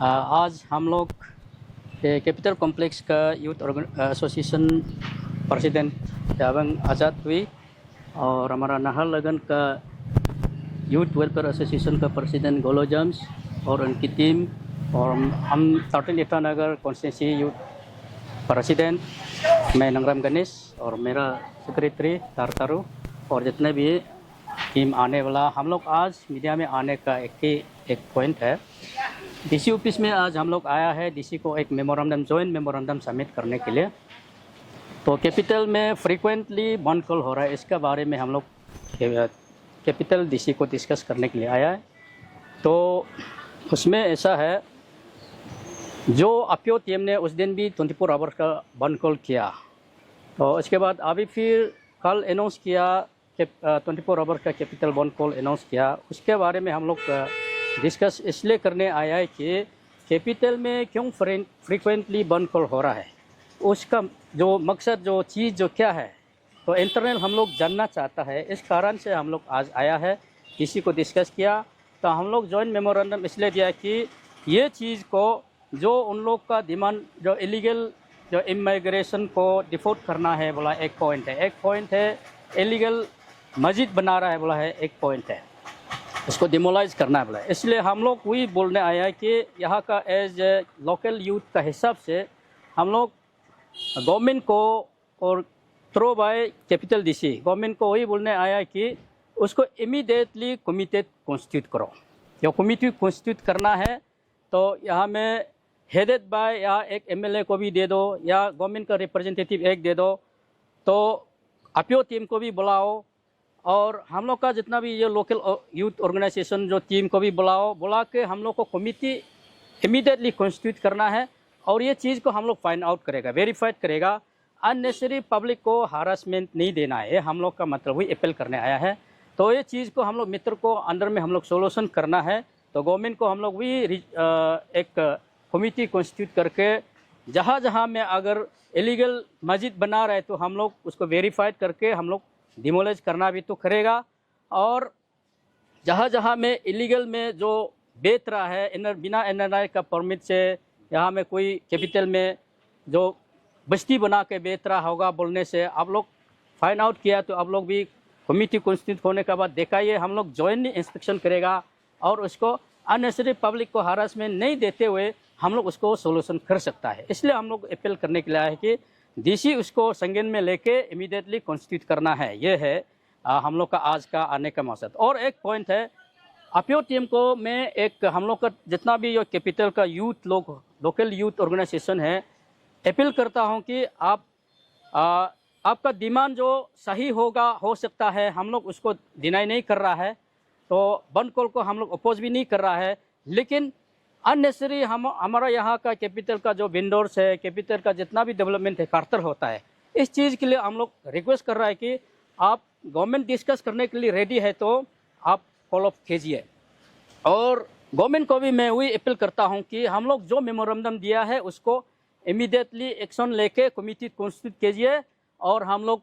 आज हम लोग कैपिटल कॉम्प्लेक्स का यूथ एसोसिएशन प्रेसिडेंट जावंग आज़ाद हुई और हमारा नाहरलगुन का यूथ वेलफेयर एसोसिएशन का प्रेसिडेंट गोलो जेम्स और उनकी टीम और हम टाउटन ईटानगर कॉन्स्टिट्यूंसी यूथ प्रेसिडेंट मैं नंगराम गणेश और मेरा सेक्रेटरी तारतारू और जितने भी टीम आने वाला हम लोग आज मीडिया में आने का एक पॉइंट है। डीसी ऑफिस में आज हम लोग आया है डीसी को एक मेमोरेंडम जॉइंट मेमोरेंडम सबमिट करने के लिए। तो कैपिटल में फ्रीक्वेंटली बंद कॉल हो रहा है, इसके बारे में हम लोग कैपिटल डीसी को डिस्कस करने के लिए आया है। तो उसमें ऐसा है, जो अपीओ टीम ने उस दिन भी 24 आवर्स का बंद कॉल किया, तो इसके बाद अभी फिर कल अनाउंस किया 24 आवर्स का कैपिटल बंद कॉल अनाउंस किया। उसके बारे में हम लोग डिस्कस इसलिए करने आया है कि कैपिटल में क्यों फ्रीक्वेंटली बंद कॉल हो रहा है, उसका जो मकसद जो चीज़ जो क्या है, तो इंटरनल हम लोग जानना चाहता है। इस कारण से हम लोग आज आया है, किसी को डिस्कस किया। तो हम लोग जॉइंट मेमोरेंडम इसलिए दिया कि ये चीज़ को जो उन लोग का डिमांड जो इलीगल जो इमिग्रेशन को डिफोर्ट करना है बोला एक पॉइंट है इलीगल मस्जिद बना रहा है बोला है एक पॉइंट है, इसको डिमोलाइज करना है बोला है। इसलिए हम लोग वही बोलने आया है कि यहाँ का एज लोकल यूथ का हिसाब से हम लोग गवर्नमेंट को और throw by capital DC government को वही बोलने आया है कि उसको इमीडिएटली कमिटी कॉन्स्टिट्यूट करो। जो कमिटी कॉन्स्टिट्यूट करना है तो यहाँ में हेडेड बाय या एक एमएलए को भी दे दो या गवर्नमेंट का रिप्रेजेंटेटिव एक दे दो, तो अपीओ टीम को भी बुलाओ और हम लोग का जितना भी ये लोकल यूथ ऑर्गेनाइजेशन जो टीम को भी बुला के हम लोग को कमिटी इमीडिएटली कॉन्स्टिट्यूट करना है। और ये चीज़ को हम लोग फाइंड आउट करेगा, वेरीफाइड करेगा, अननेसेसरी पब्लिक को हारासमेंट नहीं देना है। ये हम लोग का मतलब वही अपील करने आया है। तो ये चीज़ को हम लोग मित्र को अंदर में हम लोग सोल्यूशन करना है। तो गवर्नमेंट को हम लोग भी एक कमिटी कॉन्स्टिट्यूट करके जहाँ जहाँ में अगर इलीगल मस्जिद बना रहे तो हम लोग उसको वेरीफाइड करके हम लोग डिमोलाइज करना भी तो करेगा। और जहाँ जहाँ में इलीगल में जो बेच रहा है बिना एनआरआई का परमिट से, यहाँ में कोई कैपिटल में जो बस्ती बना के बेच रहा होगा बोलने से आप लोग फाइंड आउट किया, तो आप लोग भी कमिटी कॉन्स्टिट्यूट होने के बाद देखा ये हम लोग जॉइंटली इंस्पेक्शन करेगा और उसको अननेसेसरी पब्लिक को हरासमेंट नहीं देते हुए हम लोग उसको सोल्यूशन कर सकता है। इसलिए हम लोग अपील करने के लिए आए कि डीसी उसको संज्ञान में लेके इमीडिएटली कॉन्स्टिट्यूट करना है। ये है हम लोग का आज का आने का मकसद। और एक पॉइंट है, अपीओ टीम को मैं एक हम लोग का जितना भी ये कैपिटल का यूथ लोग लोकल यूथ ऑर्गेनाइजेशन है, अपील करता हूँ कि आप आपका डिमांड जो सही होगा हो सकता है, हम लोग उसको डिनाई नहीं कर रहा है, तो बंद कॉल को हम लोग अपोज भी नहीं कर रहा है, लेकिन अननेसेसरी हमारा यहाँ का कैपिटल का जो विंडोर्स है, कैपिटल का जितना भी डेवलपमेंट है खातर होता है, इस चीज़ के लिए हम लोग रिक्वेस्ट कर रहा है कि आप गवर्नमेंट डिस्कस करने के लिए रेडी है तो आप कॉल ऑफ कीजिए। और गवर्नमेंट को भी मैं वही अपील करता हूँ कि हम लोग जो मेमोरेंडम दिया है उसको इमीडिएटली एक्शन लेके कमिटी कॉन्स्टिट्यूट कीजिए और हम लोग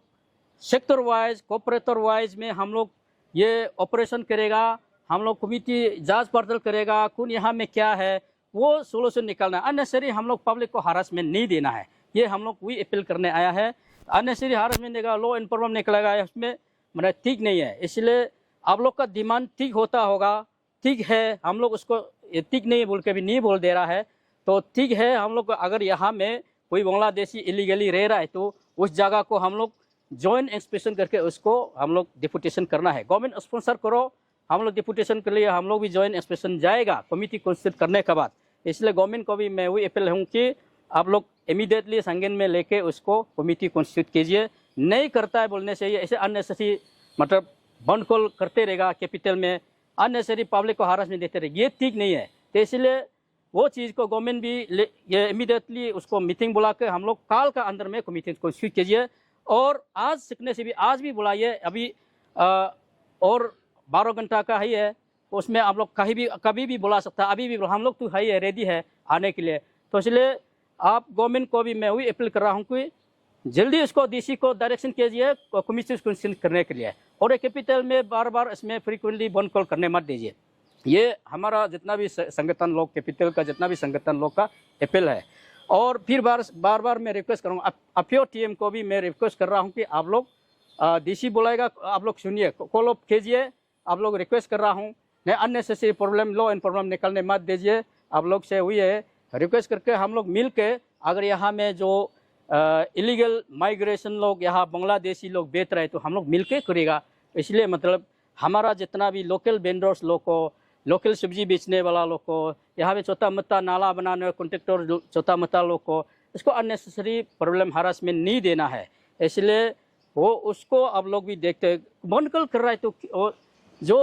सेक्टर वाइज कोऑपरेटर वाइज में हम लोग ये ऑपरेशन करेगा, हम लोग कमिटी जांच पड़ताल करेगा कौन यहाँ में क्या है, वो सोल्यूशन निकालना है। अननेसेसरी हम लोग पब्लिक को हरासमेंट नहीं देना है, ये हम लोग वही अपील करने आया है। अननेसेसरी हरासमेंट देगा, लॉ एंड प्रॉब्लम निकलेगा, उसमें मतलब ठीक नहीं है। इसलिए आप लोग का डिमांड ठीक होता होगा, ठीक है, हम लोग उसको ठीक नहीं बोल के भी नहीं बोल दे रहा है, तो ठीक है। हम लोग अगर यहाँ में कोई बांग्लादेशी इलीगली रह रहा है तो उस जगह को हम लोग जॉइंट इंस्पेक्शन करके उसको हम लोग डिपुटेशन करना है। गवर्नमेंट स्पॉन्सर करो, हम लोग डिपुटेशन के लिए हम लोग भी जॉइंट इंस्पेक्शन जाएगा कमिटी कॉन्स्टिट्यूट करने के बाद। इसलिए गवर्नमेंट को भी मैं वही अपील हूँ कि आप लोग इमीडिएटली संज्ञान में लेके उसको कमिटी कॉन्स्टिट्यूट कीजिए। नहीं करता है बोलने से ये ऐसे अननेसेसरी मतलब बंद कॉल करते रहेगा, कैपिटल में अननेसेसरी पब्लिक को हरासमेंट देते रहेगा, ये ठीक नहीं है। तो इसलिए वो चीज़ को गवर्नमेंट भी ये इमीडिएटली उसको मीटिंग बुला के हम लोग काल का अंदर में कमिटी कॉन्स्टिट्यूट कीजिए। और आज सीखने से भी आज भी बुलाइए, अभी और 12 घंटा का ही है, उसमें आप लोग कभी भी बुला सकता है, अभी भी हम लोग तो है ही रेडी है आने के लिए। तो इसलिए आप गवर्नमेंट को भी मैं वही अपील कर रहा हूँ कि जल्दी इसको डीसी को डायरेक्शन कीजिए कमिटी करने के लिए, और एक कैपिटल में बार बार इसमें फ्रीक्वेंटली बंद कॉल करने मत दीजिए। ये हमारा जितना भी संगठन लोग, कैपिटल का जितना भी संगठन लोग का अपील है। और फिर बार बार मैं रिक्वेस्ट करूँगा, अपियो टीम को भी मैं रिक्वेस्ट कर रहा हूँ कि आप लोग डीसी बुलाएगा, आप लोग सुनिए, कॉल अप कीजिए, आप लोग रिक्वेस्ट कर रहा हूँ, नहीं unnecessary problem, law and problem निकलने मत दीजिए। आप लोग से हुई है रिक्वेस्ट करके हम लोग मिल के, अगर यहाँ में जो इलीगल माइग्रेशन लोग, यहाँ बांग्लादेशी लोग बेच रहे हैं, तो हम लोग मिल के करेगा। इसलिए मतलब हमारा जितना भी लोकल वेंडर्स लोग को, लोकल सब्जी बेचने वाला लोग को, यहाँ पे छोटा मोटा नाला बनाने कॉन्ट्रेक्टर छोटा मोटा लोग को, इसको अननेसेसरी प्रॉब्लम हरासमेंट नहीं देना है। इसलिए वो उसको आप लोग भी देखते बंद कर रहा है, तो जो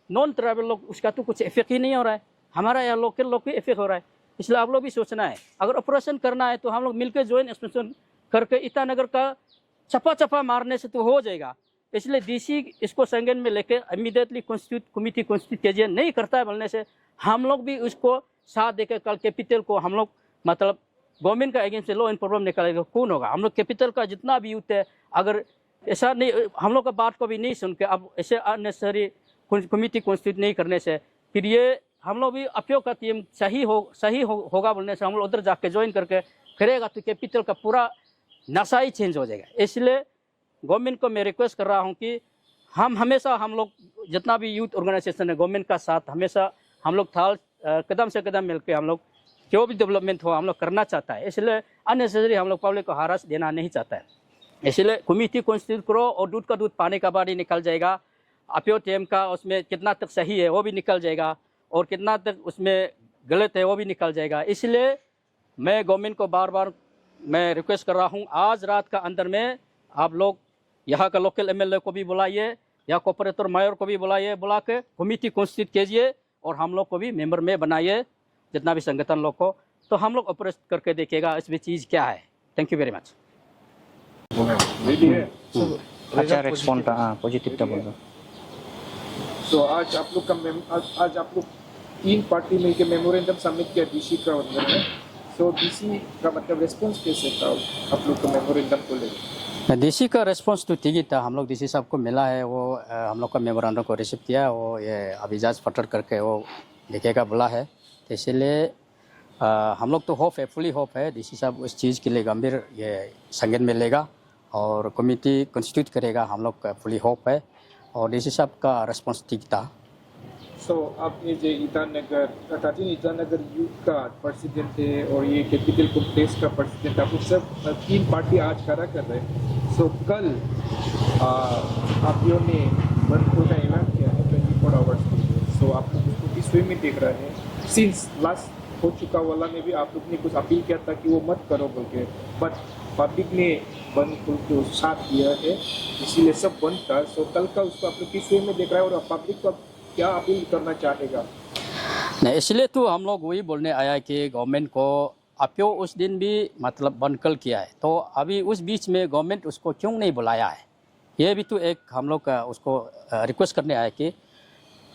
नॉन ट्राइबल लोग, उसका तो कुछ इफेक्ट ही नहीं हो रहा है, हमारा यहाँ लोकल लोग भी इफेक्ट हो रहा है। इसलिए आप लोग भी सोचना है, अगर ऑपरेशन करना है तो हम लोग मिलकर ज्वाइंट एक्सपेंशन करके ईटानगर का चपा मारने से तो हो जाएगा। इसलिए डीसी इसको संज्ञान में लेकर इमीडिएटली कमेटी कॉन्स्टिट्यूट कीजिए। नहीं करता है बोलने से हम लोग भी उसको साथ देकर कल कैपिटल को हम लोग मतलब गवर्नमेंट का अगेंस्ट लॉ एंड प्रॉब्लम निकालेगा, कौन होगा? हम लोग कैपिटल का जितना भी यूथ है, अगर ऐसा नहीं, हम लोग का बात को भी नहीं सुन के अब ऐसे अननेसेसरी कमेटी कॉन्स्टिट्यूट नहीं करने से, फिर ये हम लोग भी अपियो का टीम सही होगा बोलने से हम लोग उधर जाके ज्वाइन करके करेगा, तो कैपिटल का पूरा नशा ही चेंज हो जाएगा। इसलिए गवर्नमेंट को मैं रिक्वेस्ट कर रहा हूँ कि हम लोग जितना भी यूथ ऑर्गेनाइजेशन है, गवर्नमेंट का साथ हमेशा हम लोग कदम से कदम मिलकर हम लोग जो भी डेवलपमेंट हो हम लोग करना चाहता है। इसलिए अननेसेसरी हम लोग पब्लिक को हरास देना नहीं चाहता है। इसलिए कमेटी कॉन्स्टिट्यूट करो और दूध का दूध पानी का बारी निकल जाएगा। अपियो टीम का उसमें कितना तक सही है वो भी निकल जाएगा, और कितना तक उसमें गलत है वो भी निकल जाएगा। इसलिए मैं गवर्नमेंट को बार बार मैं रिक्वेस्ट कर रहा हूँ, आज रात का अंदर में आप लोग यहाँ का लोकल एमएलए को भी बुलाइए या कॉर्पोरेटर मेयर को भी बुलाइए, बुला के कमेटी कॉन्स्टिट्यूट कीजिए और हम लोग को भी मेंबर में बनाइए, जितना भी संगठन लोग को, तो हम लोग ऑपरेट करके देखेगा इसमें चीज़ क्या है। Thank you very much. अच्छा रिस्पॉन्ड पॉजिटिव था बोलो। तो आज आप लोग 3 पार्टी मिलकर मेमोरेंडम सबमिट किया डीसी का अंदर में। सो डीसी का मतलब रिस्पॉन्स कैसे था आप लोग का मेमोरेंडम को लेकर? डीसी का रिस्पॉन्स तो ठीक ही था। हम लोग डीसी साहब को मिला है, वो हम लोग का मेमोरेंडम को रिसीव किया, वो ये अभिजाज पटर करके वो लिखेगा बोला है। तो इसलिए हम लोग तो फुली होप है डीसी साहब उस चीज़ के लिए गंभीर ये संज्ञान में लेगा और कमेटी कॉन्स्टिट्यूट करेगा, हम लोग का फुली होप है। और डीसी साहब का रिस्पॉन्स ठीक था। सो आप ये जो ईटानगर यूथ का प्रेसिडेंट है और ये कैपिटल कॉम्प्लेक्स का प्रेसिडेंट, आप सब 3 पार्टी आज खड़ा कर रहे हैं। सो कल आप लोगों ने बंद का ऐलान किया है 24 आवर्स के लिए। सो आप लोग उसको किस वे में देख रहे हैं? सिंस लास्ट हो चुका वाला में भी आप लोग ने कुछ अपील किया था कि वो मत करो बोल के, बट पब्लिक ने बंद को साथ दिया है, इसीलिए सब बंद था। सो कल का उसको आप लोग किस वे में देख रहे हैं और पब्लिक को क्या अपील करना चाहेगा? नहीं, इसलिए तो हम लोग वही बोलने आया कि गवर्नमेंट को अपियो उस दिन भी मतलब बंद कल किया है, तो अभी उस बीच में गवर्नमेंट उसको क्यों नहीं बुलाया है, ये भी तो एक हम लोग का उसको रिक्वेस्ट करने आया कि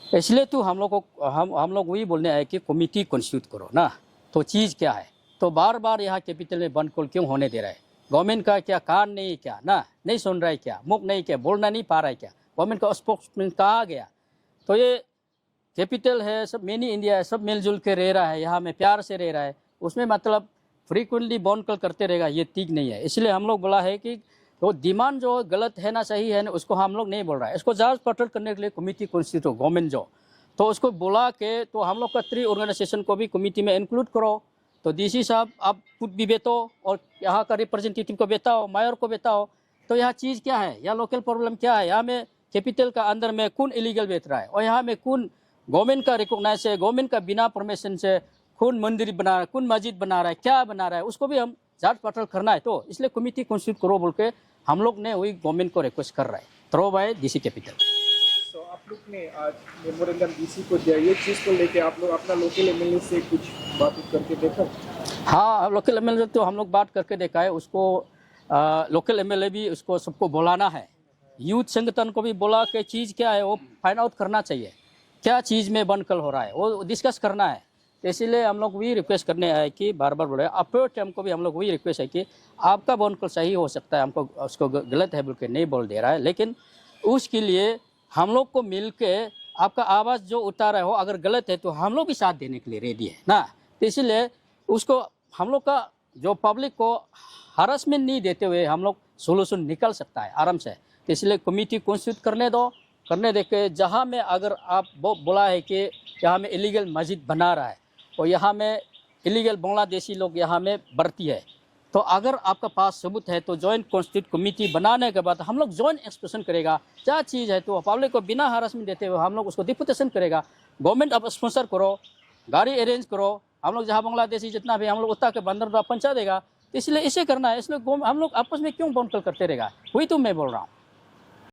इसलिए तो हम लोग वही बोलने आए कि कमेटी कॉन्स्टिट्यूट करो ना। तो चीज़ क्या है, तो बार बार यहाँ कैपिटल में बंद कॉल क्यों होने दे रहा है? गवर्नमेंट का क्या कान नहीं क्या ना, नहीं सुन रहा है क्या, मुख नहीं क्या, बोलना नहीं पा रहा है क्या? गवर्नमेंट का स्पोक्समैन कहाँ गया? तो ये कैपिटल है, सब मिनी इंडिया है, सब मिलजुल के रह रहा है, यहाँ में प्यार से रह रहा है, उसमें मतलब फ्रीक्वेंटली बॉन्ड कॉल करते रहेगा, ये ठीक नहीं है। इसलिए हम लोग बोला है कि तो डिमांड जो गलत है ना सही है ना, उसको हम लोग नहीं बोल रहा है। इसको जांच पड़ताल करने के लिए कमेटी कॉन्स्टिट्यूट गवर्नमेंट जो, तो उसको बुला के तो हम लोग का 3 ऑर्गेनाइजेशन को भी कमेटी में इंक्लूड करो। तो डीसी साहब आप खुद भी बैठो और यहाँ का रिप्रेजेंटेटिव को बैठाओ, मेयर को बैठाओ, तो यहाँ चीज़ क्या है, यहाँ लोकल प्रॉब्लम क्या है, यहाँ में कैपिटल का अंदर में कौन इलीगल बेच रहा है और यहाँ में कौन गवर्नमेंट का रिकॉग्नाइज है, गवर्नमेंट का बिना परमिशन से कौन मंदिर बना रहा है, कौन मस्जिद बना रहा है, क्या बना रहा है, उसको भी हम जांच पड़ताल करना है। तो इसलिए कमेटी कॉन्स्टिट्यूट करो बोल के हम लोग ने वही गवर्नमेंट को रिक्वेस्ट कर रहा है थ्रो बाय डीसी कैपिटल। तो आप लोग ने आज मेमोरेंडम डीसी को दिया, ये चीज़ को लेके आप लोग अपना लोकल एमएलए से कुछ बात करके देखा? हाँ, लोकल एमएलए तो हम लोग बात करके देखा है, उसको लोकल एमएलए भी उसको सबको बुलाना है, यूथ संगठन को भी बोला कि चीज़ क्या है वो फाइंड आउट करना चाहिए, क्या चीज़ में बंद कल हो रहा है वो डिस्कस करना है। तो इसीलिए हम लोग वही रिक्वेस्ट करने आए कि बार बार बोले अपियो टीम को भी हम लोग वही रिक्वेस्ट है कि आपका बंद कल सही हो सकता है, हमको उसको गलत है बोल के नहीं बोल दे रहा है, लेकिन उसके लिए हम लोग को मिल के आपका आवाज़ जो उठा रहे हो अगर गलत है तो हम लोग भी साथ देने के लिए रेडी है ना। तो इसलिए उसको हम लोग का जो पब्लिक को हरासमेंट नहीं देते हुए हम लोग सोल्यूशन निकल सकता है आराम से। तो इसलिए कमेटी कॉन्स्टिट्यूट करने दे के जहाँ में अगर आप बोला है कि यहाँ में इलीगल मस्जिद बना रहा है और यहाँ में इलीगल बांग्लादेशी लोग यहाँ में बढ़ती है, तो अगर आपका पास सबूत है तो जॉइंट कॉन्स्टिट्यूट कमेटी बनाने के बाद हम लोग जॉइंट एक्सप्रेशन करेगा क्या चीज़ है, तो पब्लिक को बिना हरासमेंट देते हुए हम लोग उसको डिपुटेशन करेगा। गवर्नमेंट अब स्पॉन्सर करो, गाड़ी अरेंज करो, हम लोग जहाँ बांग्लादेशी जितना भी हम लोग उतना के बंदरगाह पहुँचा देगा। तो इसलिए इसे करना है, इसलिए हम लोग आपस में क्यों बाउंड करते रहेगा, वही तो मैं बोल रहा हूँ।